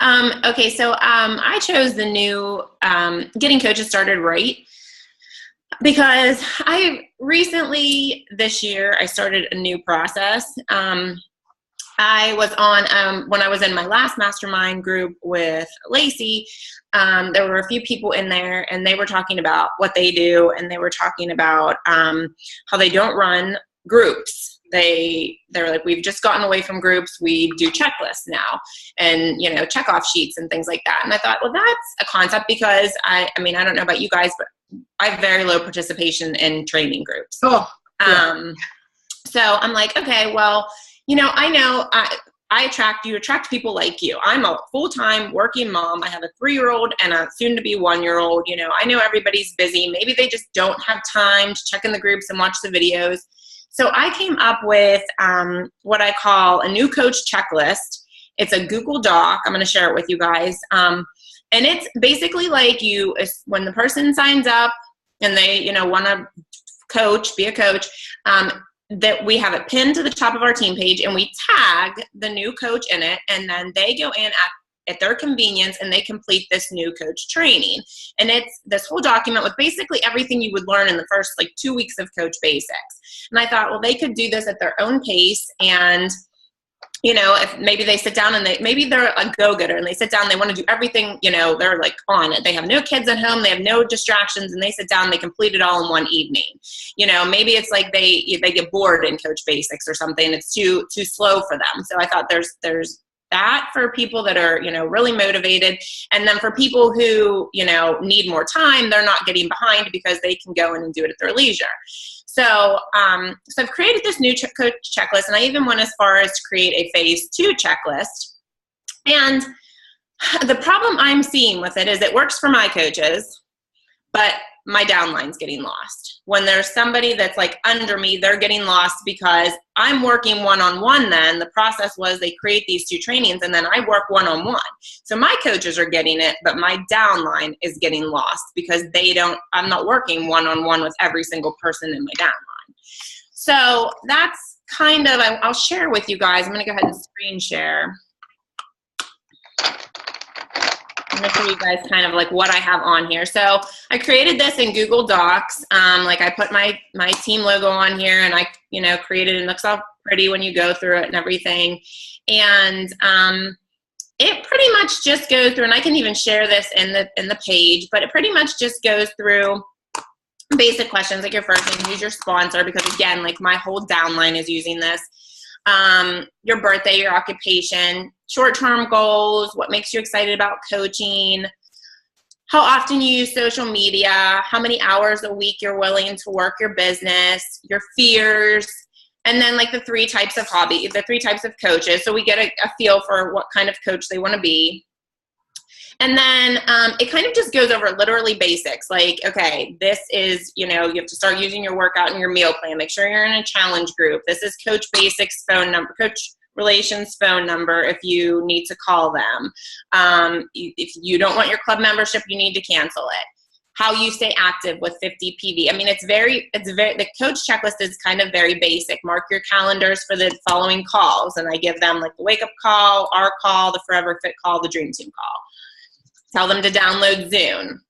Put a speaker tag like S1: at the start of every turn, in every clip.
S1: I chose the new Getting Coaches Started Right because I recently, this year, I started a new process. I was on, when I was in my last mastermind group with Lacey, there were a few people in there and they were talking about what they do, and they were talking about how they don't run groups. They're like, we've just gotten away from groups. We do checklists now and, check off sheets and things like that. And I thought, well, that's a concept because I mean, I don't know about you guys, but I have very low participation in training groups.
S2: Oh, yeah.
S1: So I'm like, okay, well, I know you attract people like you. I'm a full-time working mom. I have a 3-year-old and a soon-to-be 1-year-old. I know everybody's busy. Maybe they just don't have time to check in the groups and watch the videos. So I came up with what I call a new coach checklist. It's a Google Doc. I'm going to share it with you guys. And it's basically like when the person signs up and they, want to be a coach, that we have it pinned to the top of our team page and we tag the new coach in it. And then they go in at their convenience and they complete this new coach training. And it's this whole document with basically everything you would learn in the first 2 weeks of Coach Basics. And I thought, well, they could do this at their own pace. And, if maybe they sit down and maybe they're a go-getter and they sit down, they want to do everything, they're on it. They have no kids at home, they have no distractions, and they sit down, they complete it all in one evening. Maybe it's like they get bored in Coach Basics or something. It's too slow for them. So I thought there's that for people that are, really motivated. And then for people who, need more time, they're not getting behind because they can go in and do it at their leisure. So I've created this new coach checklist, and I even went as far as to create a phase 2 checklist. And the problem I'm seeing with it is it works for my coaches, but my downline's getting lost. When there's somebody that's under me, they're getting lost because I'm working one-on-one then. The process was they create these 2 trainings and then I work one-on-one. So my coaches are getting it, but my downline is getting lost because I'm not working one-on-one with every single person in my downline. So that's kind of, I'll share with you guys. I'm going to go ahead and screen share. I'm going to show you guys kind of what I have on here. So I created this in Google Docs. I put my team logo on here and I, created it. It looks all pretty when you go through it and everything. And it pretty much just goes through, and I can even share this in the page, but it pretty much just goes through basic questions like your first name, who's your sponsor, because again, my whole downline is using this. Your birthday, your occupation, short-term goals, what makes you excited about coaching, how often you use social media, how many hours a week you're willing to work your business, your fears, and then the 3 types of the 3 types of coaches. So we get a feel for what kind of coach they want to be. And then it kind of just goes over literally basics. Okay, this is, you have to start using your workout and your meal plan. Make sure you're in a challenge group. This is Coach Basics phone number, Coach Relations phone number if you need to call them. If you don't want your club membership, you need to cancel it. How you stay active with 50 PV. I mean, the coach checklist is kind of very basic. Mark your calendars for the following calls. And I give them the wake up call, our call, the Forever Fit call, the Dream Team call. Tell them to download Zoom.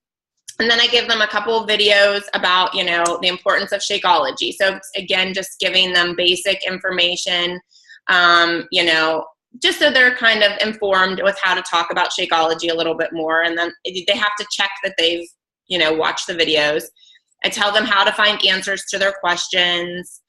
S1: And then I give them a couple of videos about, the importance of Shakeology. So again, just giving them basic information, just so they're kind of informed with how to talk about Shakeology a little bit more. And then they have to check that they've, watched the videos. I tell them how to find answers to their questions,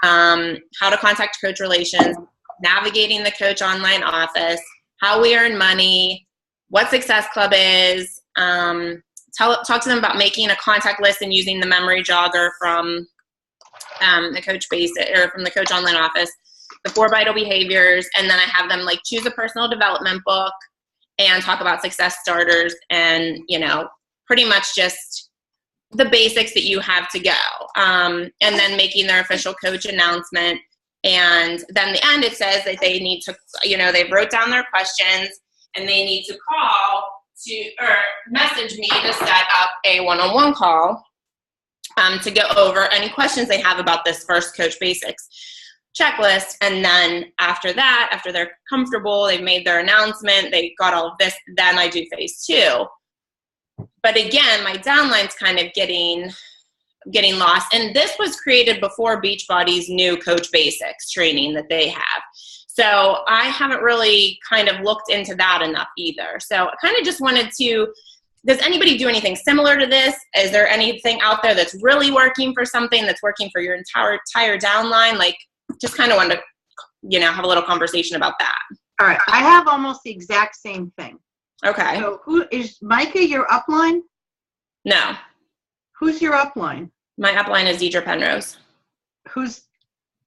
S1: how to contact Coach Relations, navigating the Coach Online Office, how we earn money, what Success Club is, talk to them about making a contact list and using the memory jogger from the Coach Basic or from the Coach Online Office, the 4 vital behaviors, and then I have them choose a personal development book and talk about success starters and pretty much just the basics that you have to go, and then making their official coach announcement. And then the end, it says that they need to, they wrote down their questions and they need to call or message me to set up a one-on-one call to go over any questions they have about this first Coach Basics. checklist. And then after that, after they're comfortable, they've made their announcement, they got all of this, then I do phase 2. But again, my downline's kind of getting lost. And this was created before Beachbody's new Coach Basics training that they have. So I haven't really kind of looked into that enough either. So I kind of just wanted to, does anybody do anything similar to this? Is there anything out there that's really working for something that's working for your entire downline? Like, just kind of wanted to, you know, have a little conversation about that.
S2: All right. I have almost the exact same thing. Okay. So who is Micah your upline?
S1: No.
S2: Who's your upline?
S1: My upline is Deidre Penrose.
S2: Who's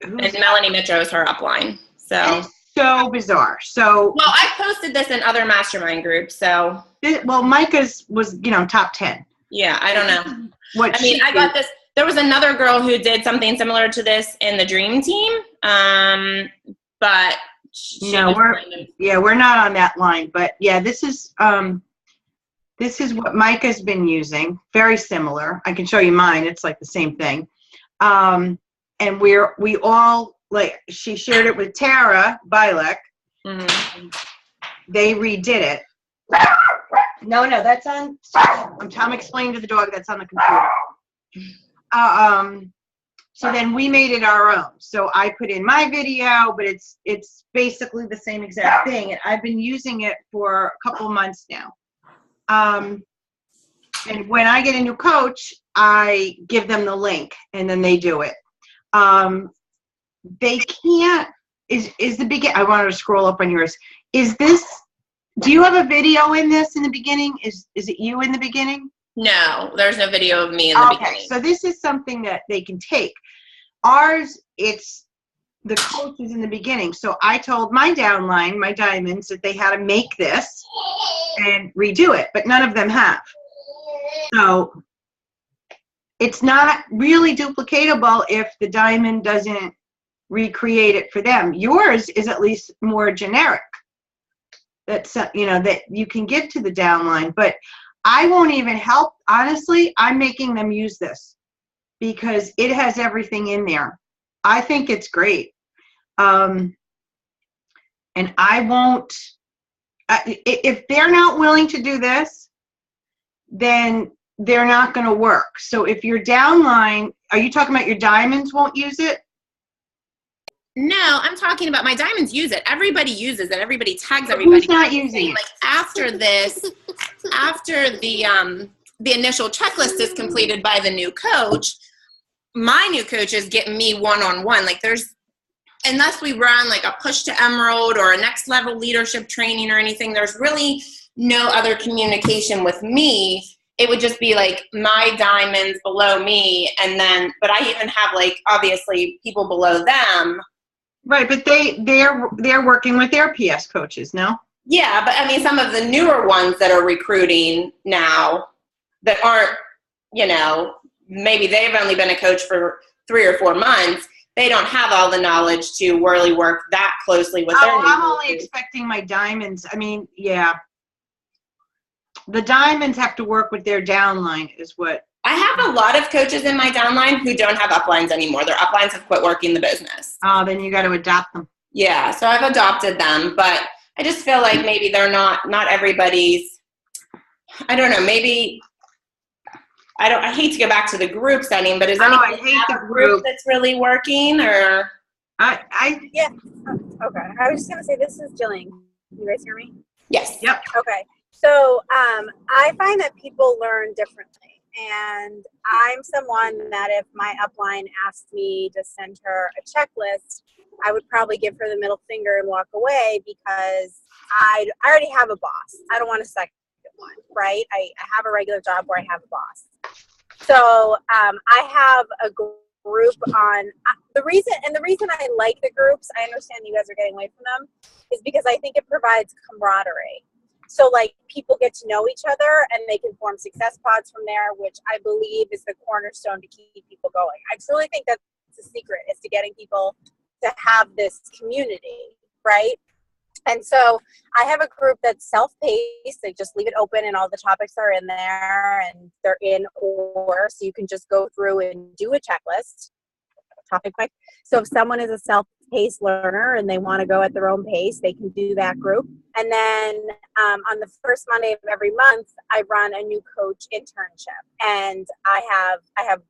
S1: and Melanie Mitro is her upline. So
S2: bizarre. So
S1: well, I posted this in other mastermind groups. So
S2: Micah's was, you know, top 10.
S1: Yeah, I don't know. I got this. There was another girl who did something similar to this in the Dream Team, but we're not on that line. But yeah, this is what Micah's been using. Very similar. I can show you mine. It's like the same thing. And we all, like, she shared it with Tara Bilek. Mm-hmm. They redid it. No, that's on. I'm explaining to the dog that's on the computer. So then we made it our own. So I put in my video, but it's basically the same exact thing. And I've been using it for a couple of months now. And when I get a new coach, I give them the link and then they do it. They can't, is the beginning, I wanted to scroll up on yours. Do you have a video in this in the beginning? Is it you in the beginning? No, there's no video of me in the beginning.
S2: Okay, so this is something that they can take. Ours, it's the coaches in the beginning. So I told my downline, my diamonds, that they had to make this and redo it, but none of them have. So it's not really duplicatable if the diamond doesn't recreate it for them. Yours is at least more generic. That's, you know, that you can give to the downline, but I won't even help. Honestly, I'm making them use this because it has everything in there. I think it's great. And I won't, if they're not willing to do this, then they're not going to work. So if your downline, are you talking about your diamonds won't use it?
S1: No, I'm talking about my diamonds use it. Everybody uses it. Everybody tags everybody.
S2: Who's not using it?
S1: Like after this, after the initial checklist is completed by the new coach, my new coaches get me one-on-one. Like unless we run like a push to emerald or a next level leadership training or anything, there's really no other communication with me. It would just be like my diamonds below me. And then, but I even have like, obviously people below them.
S2: Right, but they're working with their PS coaches, no?
S1: Yeah, but I mean, some of the newer ones that are recruiting now that aren't, you know, maybe they've only been a coach for 3 or 4 months. They don't have all the knowledge to really work that closely with their new
S2: I'm only expecting my diamonds. I mean, yeah. The diamonds have to work with their downline is what.
S1: I have a lot of coaches in my downline who don't have uplines anymore. Their uplines have quit working the business.
S2: Oh, then you got to adopt them.
S1: Yeah, so I've adopted them, but I just feel like maybe they're not everybody's, I don't know, maybe, I hate to go back to the group setting, but is anybody have a group that's really working or?
S3: Yeah, okay. I was just going to say, this is Jillian. Can you guys hear me?
S1: Yes.
S2: Yep.
S3: Okay. So I find that people learn differently. And I'm someone that if my upline asked me to send her a checklist, I would probably give her the middle finger and walk away because I already have a boss. I don't want a second one, right? I have a regular job where I have a boss. So I have a group on the reason I like the groups, I understand you guys are getting away from them, is because I think it provides camaraderie. So like people get to know each other and they can form success pods from there, which I believe is the cornerstone to keep people going. I truly think that's the secret, is to getting people to have this community, right? And so I have a group that's self-paced. They just leave it open and all the topics are in there and they're in order. So you can just go through and do a checklist. topic quick. So if someone is a self-paced learner and they want to go at their own pace, they can do that group. And then on the first Monday of every month, I run a new coach internship, and I have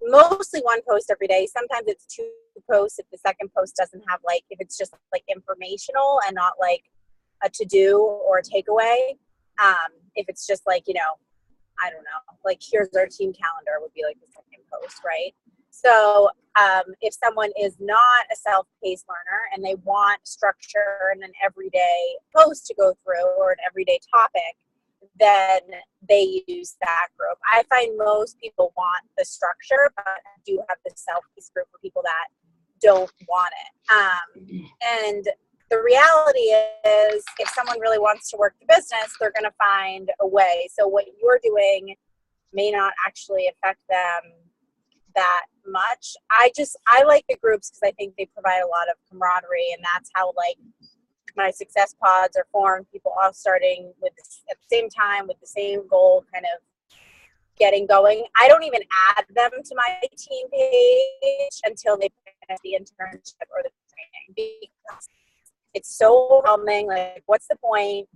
S3: mostly one post every day. Sometimes it's 2 posts if the second post doesn't have if it's just informational and not a to-do or a takeaway. If it's just I don't know, here's our team calendar would be the second post, right? So if someone is not a self-paced learner and they want structure and an everyday post to go through or an everyday topic, then they use that group. I find most people want the structure, but I do have the self-paced group for people that don't want it. And the reality is, if someone really wants to work the business, they're going to find a way. So what you're doing may not actually affect them that much. I like the groups because I think they provide a lot of camaraderie, and that's how my success pods are formed. People all starting at the same time with the same goal, kind of getting going. I don't even add them to my team page until they finish the internship or the training, because it's so overwhelming. What's the point?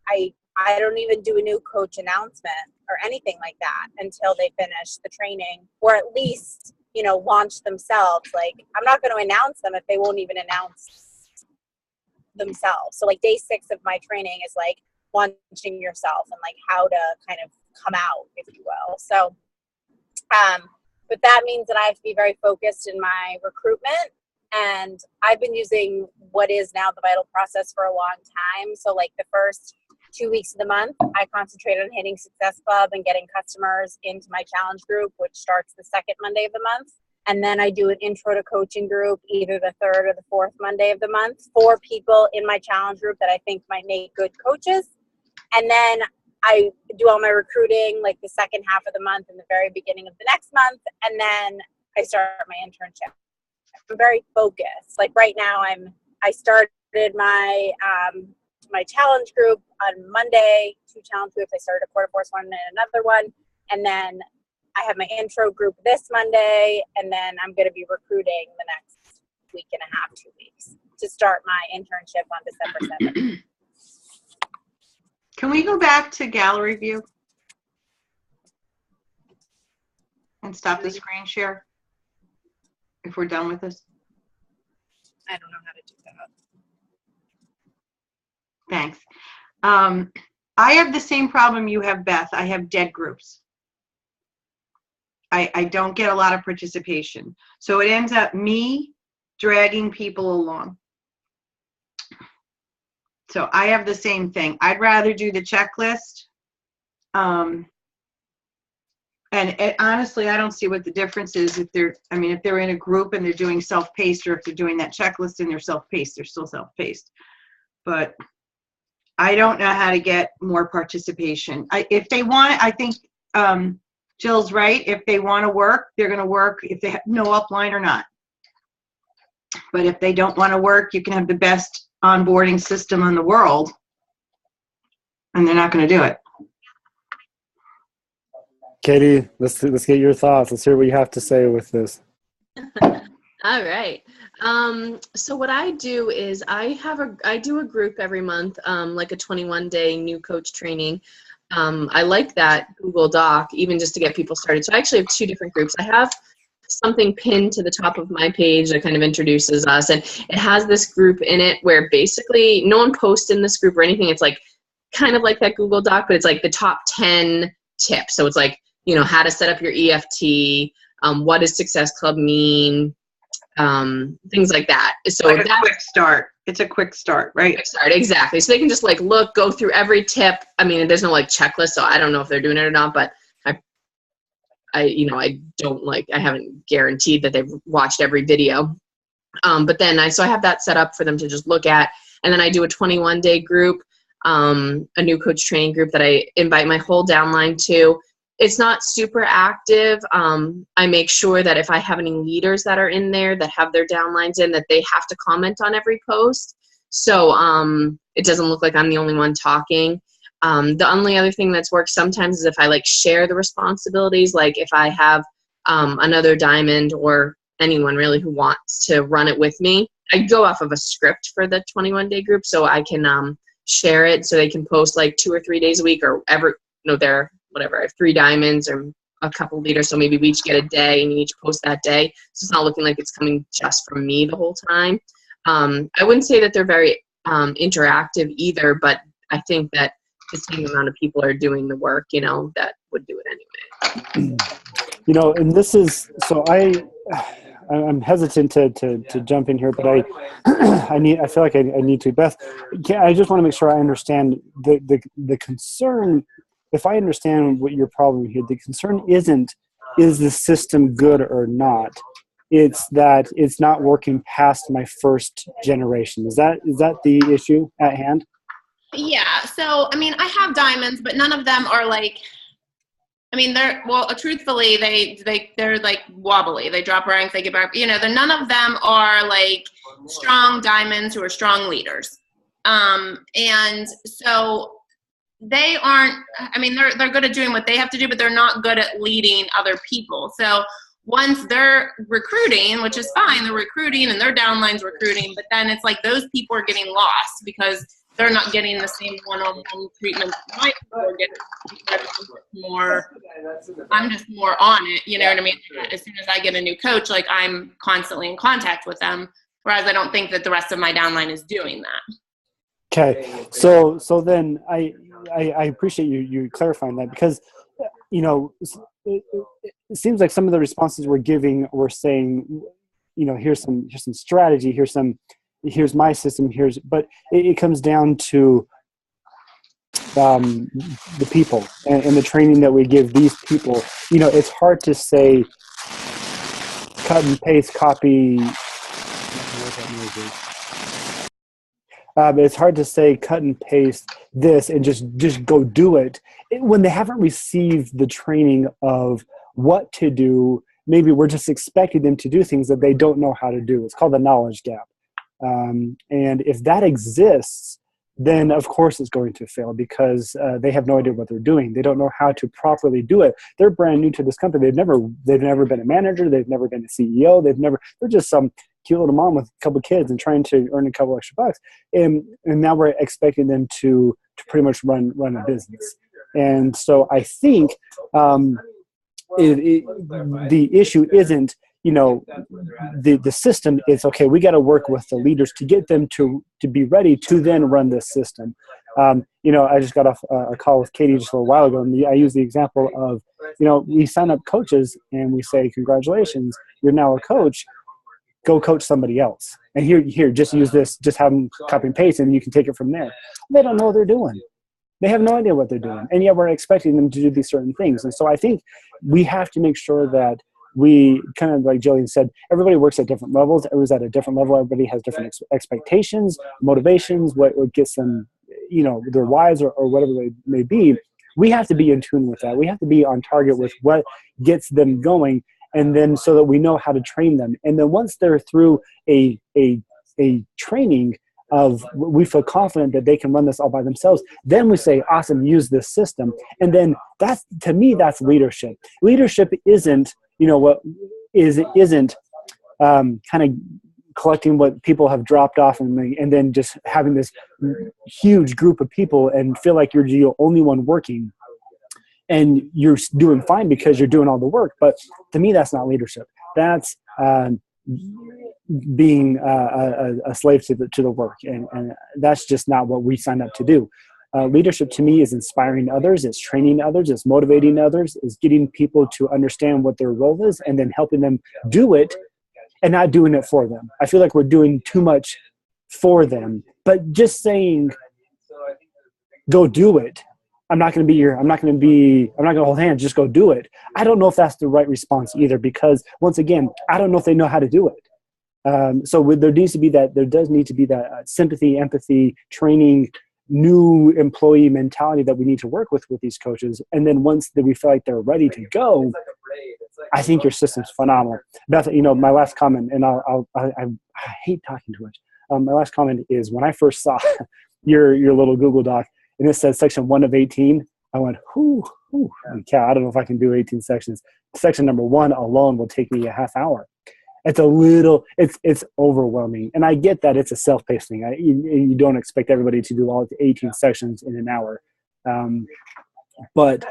S3: I don't even do a new coach announcement or anything like that until they finish the training, or at least, launch themselves. I'm not going to announce them if they won't even announce themselves. So day 6 of my training is launching yourself and how to kind of come out, if you will. So, but that means that I have to be very focused in my recruitment. And I've been using what is now the Vital process for a long time. So the first 2 weeks of the month, I concentrate on hitting Success Club and getting customers into my challenge group, which starts the second Monday of the month. And then I do an intro to coaching group, either the third or the fourth Monday of the month, for people in my challenge group that I think might make good coaches. And then I do all my recruiting the second half of the month and the very beginning of the next month. And then I start my internship. I'm very focused. Right now, I started my my challenge group on Monday, 2 challenge groups. I started a quarter force one and another one. And then I have my intro group this Monday, and then I'm going to be recruiting the next week and a half, 2 weeks, to start my internship on December 7th.
S2: Can we go back to gallery view and stop the screen share if we're done with this?
S3: I don't know how to do that.
S2: Thanks. I have the same problem you have, Beth. I have dead groups. I don't get a lot of participation. So it ends up me dragging people along. So I have the same thing. I'd rather do the checklist. And honestly, I don't see what the difference is if they're in a group and they're doing self-paced, or if they're doing that checklist and they're self-paced, they're still self-paced. But I don't know how to get more participation. If they want, I think Jill's right. If they want to work, they're going to work if they have no upline or not. But if they don't want to work, you can have the best onboarding system in the world, and they're not going to do it.
S4: Katie, let's get your thoughts. Let's hear what you have to say with this.
S5: All right. So what I do is I do a group every month, like a 21-day new coach training. I like that Google Doc, even just to get people started. So I actually have 2 different groups. I have something pinned to the top of my page that kind of introduces us, and it has this group in it where basically no one posts in this group or anything. It's kind of like that Google Doc, but it's the top 10 tips. So it's how to set up your EFT, what does Success Club mean, things like that. So
S2: that's a quick start. It's a quick start, right? Quick
S5: start, exactly. So they can just look, go through every tip. There's no checklist, so I don't know if they're doing it or not, but I haven't guaranteed that they've watched every video. But then I have that set up for them to just look at. And then I do a 21-day group, a new coach training group that I invite my whole downline to. It's not super active. I make sure that if I have any leaders that are in there that have their downlines in, that they have to comment on every post. So it doesn't look like I'm the only one talking. The only other thing that's worked sometimes is if I share the responsibilities, if I have another diamond or anyone really who wants to run it with me. I go off of a script for the 21-day group, so I can share it so they can post like 2 or 3 days a week or ever, they're whatever. I have 3 diamonds or a couple leaders, so maybe we each get a day and you each post that day. So it's not looking like it's coming just from me the whole time. I wouldn't say that they're very interactive either, but I think that the same amount of people are doing the work, that would do it anyway.
S4: And this is, so I'm hesitant to jump in here, but I feel like I need to. Beth, I just want to make sure I understand the concern. If I understand what your problem here, the concern isn't, is the system good or not? It's that it's not working past my first generation. Is that the issue at hand?
S1: Yeah. So, I have diamonds, but none of them are like, truthfully, they're like wobbly. They drop ranks, they get back. None of them are like strong diamonds who are strong leaders. And so they aren't. They're good at doing what they have to do, but they're not good at leading other people. So once they're recruiting, which is fine, they're recruiting and their downline's recruiting, but then it's like those people are getting lost because they're not getting the same one-on-one treatment my people are getting. I'm just more on it, you know what I mean? As soon as I get a new coach, like I'm constantly in contact with them, whereas I don't think that the rest of my downline is doing that.
S4: Okay, so then I appreciate you clarifying that, because it seems like some of the responses we're giving, we're saying, here's some strategy, here's my system, but it comes down to the people and the training that we give these people. It's hard to say cut and paste, copy. It's hard to say cut and paste this and just go do it when they haven't received the training of what to do. Maybe we're just expecting them to do things that they don't know how to do. It's called the knowledge gap. And if that exists, then of course it's going to fail, because they have no idea what they're doing. They don't know how to properly do it. They're brand new to this company. They've never been a manager. They've never been a CEO. They're just some cute little mom with a couple of kids and trying to earn a couple extra bucks. And now we're expecting them to pretty much run a business. And so I think the issue isn't, the system. Is okay, we got to work with the leaders to get them to be ready to then run this system. I just got off a call with Katie just a little while ago, and I use the example of, we sign up coaches and we say, congratulations, you're now a coach. Go coach somebody else. And here, just use this, just have them copy and paste, and you can take it from there. They don't know what they're doing. They have no idea what they're doing. And yet we're expecting them to do these certain things. And so I think we have to make sure that we, kind of like Jillian said, everybody works at different levels. Everybody's at a different level. Everybody has different expectations, motivations, what gets them, their whys or whatever they may be. We have to be in tune with that. We have to be on target with what gets them going, and then so that we know how to train them. And then once they're through a training of, we feel confident that they can run this all by themselves, then we say, awesome, use this system. And then that's, to me, that's leadership. Leadership isn't, isn't kind of collecting what people have dropped off and then just having this huge group of people and feel like you're the only one working. And you're doing fine because you're doing all the work. But to me, that's not leadership. That's being a slave to the work. And that's just not what we signed up to do. Leadership to me is inspiring others, it's training others, it's motivating others, it's getting people to understand what their role is and then helping them do it and not doing it for them. I feel like we're doing too much for them. But just saying, go do it. I'm not going to hold hands, just go do it. I don't know if that's the right response either, because once again, I don't know if they know how to do it. So there does need to be that sympathy, empathy, training, new employee mentality that we need to work with these coaches. And then once we feel like they're ready to go, I think your system's phenomenal. Beth, my last comment, and I hate talking too much. My last comment is, when I first saw your little Google Doc, and it says section 1 of 18, I went, cow, I don't know if I can do 18 sections. Section number 1 alone will take me a half hour. It's it's overwhelming. And I get that it's a self-paced thing. You don't expect everybody to do all the 18 sections in an hour. But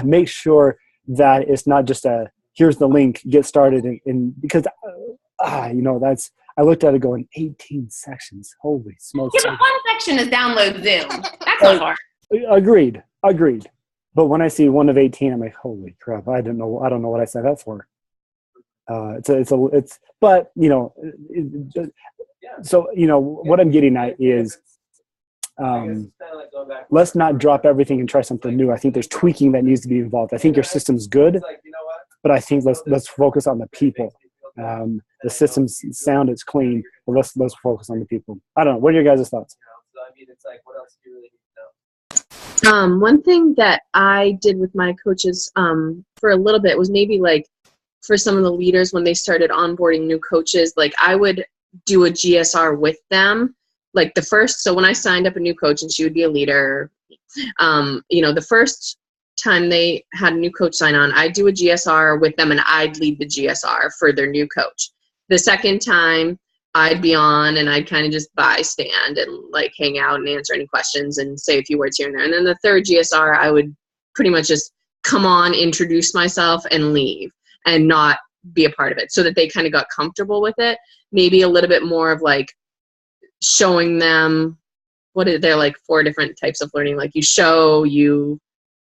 S4: make sure that it's not just here's the link, get started. Because, I looked at it going, 18 sections. Holy smokes.
S1: Yeah, but one section is download Zoom. That's not hard.
S4: Agreed. But when I see one of 18, I'm like, holy crap! I don't know what I signed up for. But what I'm getting at is, let's not drop everything and try something new. I think there's tweaking that needs to be involved. I think your system's good, but I think let's focus on the people. The system's sound, it's clean, but let's focus on the people. I don't know. What are your guys' thoughts?
S5: One thing that I did with my coaches for a little bit was maybe like for some of the leaders when they started onboarding new coaches, like I would do a GSR with them. Like so when I signed up a new coach and she would be a leader, the first time they had a new coach sign on, I'd do a GSR with them and I'd lead the GSR for their new coach. The second time I'd be on and I'd kind of just bystand and like hang out and answer any questions and say a few words here and there. And then the third GSR, I would pretty much just come on, introduce myself and leave and not be a part of it so that they kind of got comfortable with it. Maybe a little bit more of like showing them they're like 4 different types of learning. Like you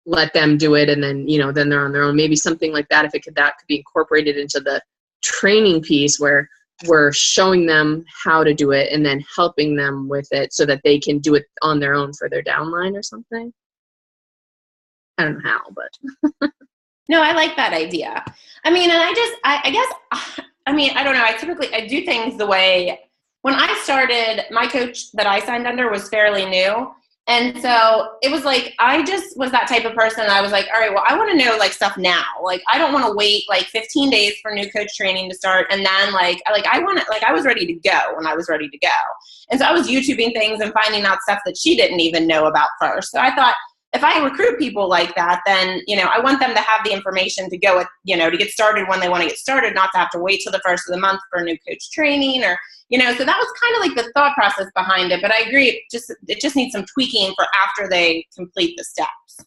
S5: let them do it and then, then they're on their own. Maybe something like that. That could be incorporated into the training piece where we're showing them how to do it and then helping them with it so that they can do it on their own for their downline or something. I don't know how, but.
S1: No, I like that idea. I mean, and I guess, I don't know. I do things the way, when I started, my coach that I signed under was fairly new. And so it was like, I just was that type of person. I was like, all right, well, I want to know like stuff now. Like, I don't want to wait like 15 days for new coach training to start. And then I was ready to go when I was ready to go. And so I was YouTubing things and finding out stuff that she didn't even know about first. So I thought, if I recruit people like that, then, I want them to have the information to go with, to get started when they want to get started, not to have to wait till the first of the month for new coach training or, so that was kind of like the thought process behind it. But I agree, it just needs some tweaking for after they complete the steps.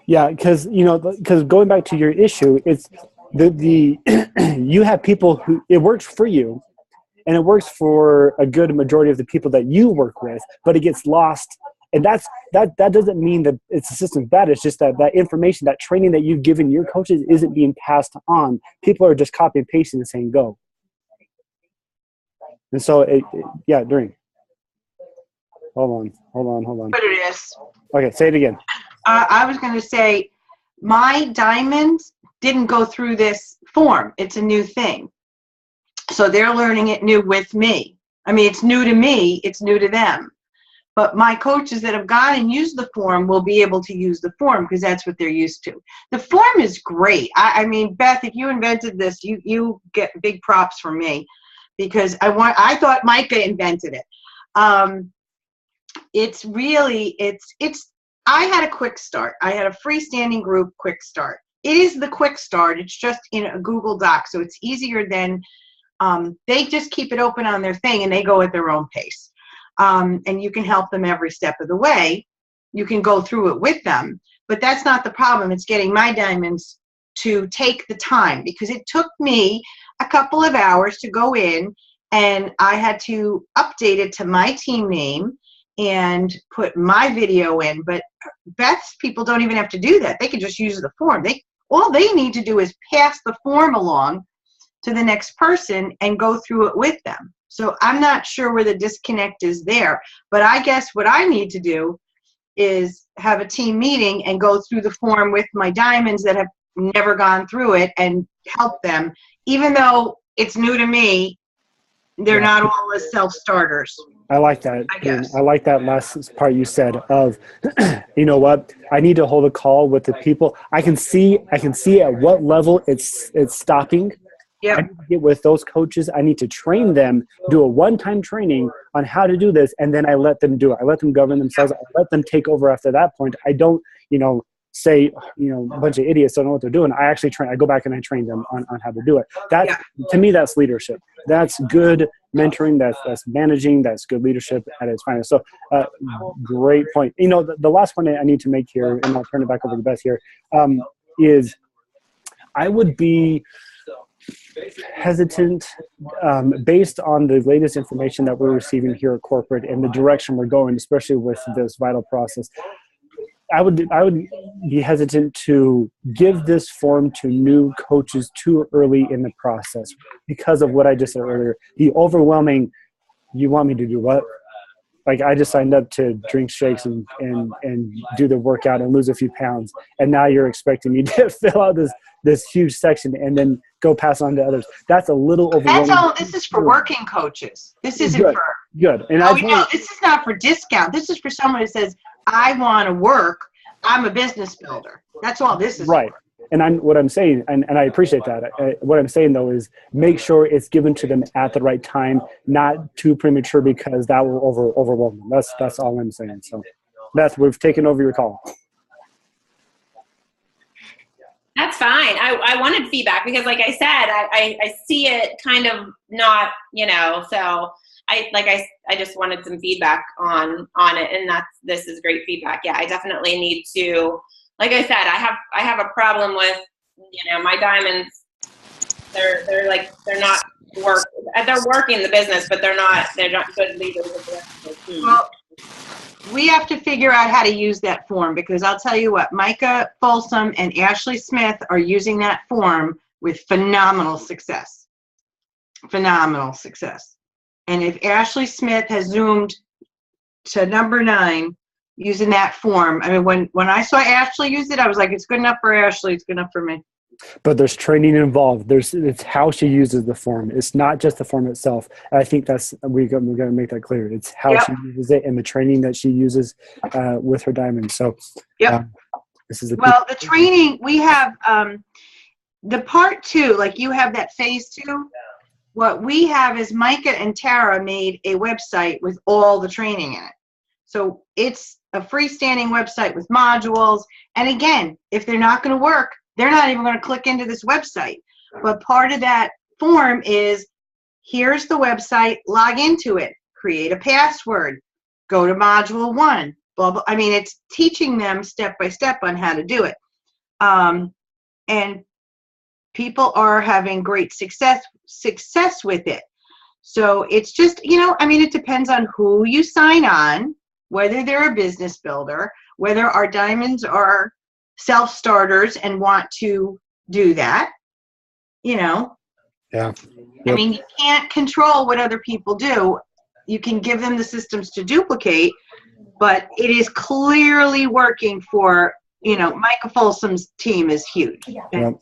S4: Yeah, because going back to your issue, it's the you have people who it works for you, and it works for a good majority of the people that you work with, but it gets lost. And that doesn't mean that it's the system's bad. It's just that information, that training that you've given your coaches isn't being passed on. People are just copy and pasting and saying go. And so, Doreen. Hold on.
S2: But it is.
S4: Okay, say it again.
S2: I was going to say, my diamonds didn't go through this form. It's a new thing. So they're learning it new with me. I mean, it's new to me. It's new to them. But my coaches that have gone and used the form will be able to use the form because that's what they're used to. The form is great. I mean, Beth, if you invented this, you get big props from me because I thought Micah invented it. It's really, I had a quick start. I had a freestanding group quick start. It is the quick start. It's just in a Google Doc, so it's easier than, they just keep it open on their thing and they go at their own pace. And you can help them every step of the way. You can go through it with them, but that's not the problem. It's getting my diamonds to take the time because it took me a couple of hours to go in and I had to update it to my team name and put my video in. But Beth's people don't even have to do that. They can just use the form. All they need to do is pass the form along to the next person and go through it with them. So I'm not sure where the disconnect is there, but I guess what I need to do is have a team meeting and go through the form with my diamonds that have never gone through it and help them. Even though it's new to me, they're not all as self-starters.
S4: I like that. I like that last part you said of, you know what, I need to hold a call with the people. I can see at what level it's stopping.
S2: Yep.
S4: I need to get with those coaches. I need to train them, do a one-time training on how to do this, and then I let them do it. I let them govern themselves. I let them take over after that point. I don't, say, a bunch of idiots don't know what they're doing. I actually train. I go back and I train them on how to do it. To me, that's leadership. That's good mentoring. That's managing. That's good leadership at its finest. So, great point. The last point I need to make here, and I'll turn it back over to Beth here, is I would be hesitant based on the latest information that we're receiving here at corporate and the direction we're going, especially with this vital process. I would be hesitant to give this form to new coaches too early in the process because of what I just said earlier. The overwhelming, you want me to do what? Like, I just signed up to drink shakes and do the workout and lose a few pounds, and now you're expecting me to fill out this huge section and then go pass on to others. That's a little overwhelming.
S2: That's all. This is for working coaches. This isn't
S4: good.
S2: for
S4: Good. And
S2: this is not for discount. This is for someone who says, I want to work. I'm a business builder. That's all this is
S4: right.
S2: for.
S4: And what I'm saying, and I appreciate that. What I'm saying, though, is make sure it's given to them at the right time, not too premature, because that will overwhelm them. That's all I'm saying. So, Beth, we've taken over your call.
S1: That's fine. I wanted feedback because, like I said, I see it kind of not, so I just wanted some feedback on it, and this is great feedback. Yeah, I definitely need to, like I said, I have a problem with, my diamonds. They're not they're working the business, but they're not good leaders of the rest of the team.
S2: Well, we have to figure out how to use that form, because I'll tell you what, Micah Folsom and Ashley Smith are using that form with phenomenal success. Phenomenal success. And if Ashley Smith has zoomed to number 9 using that form, I mean, when I saw Ashley use it, I was like, it's good enough for Ashley, it's good enough for me.
S4: But there's training involved. It's how she uses the form. It's not just the form itself. And I think we got to make that clear. It's how she uses it and the training that she uses with her diamonds. So, this is
S2: the training we have. The part 2, like you have that phase 2. What we have is Micah and Tara made a website with all the training in it. So it's a freestanding website with modules. And again, if they're not going to work, they're not even going to click into this website. But part of that form is, here's the website, log into it, create a password, go to module 1, blah, blah. I mean, it's teaching them step by step on how to do it. And people are having great success with it. So it's just, it depends on who you sign on, whether they're a business builder, whether our diamonds are self-starters and want to do that, Yeah. Yep. I mean, you can't control what other people do. You can give them the systems to duplicate, but it is clearly working for, Micah Folsom's team is huge.
S4: Yep.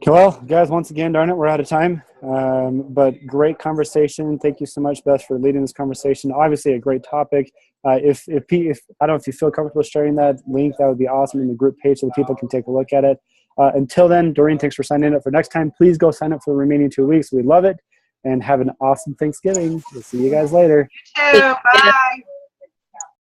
S4: Well, guys, once again, darn it, we're out of time. But great conversation. Thank you so much, Beth, for leading this conversation. Obviously, a great topic. If I don't know if you feel comfortable sharing that link, that would be awesome in the group page so that people can take a look at it. Until then, Doreen, thanks for signing up for next time. Please go sign up for the remaining 2 weeks. We love it. And have an awesome Thanksgiving. We'll see you guys later.
S2: You too. Bye.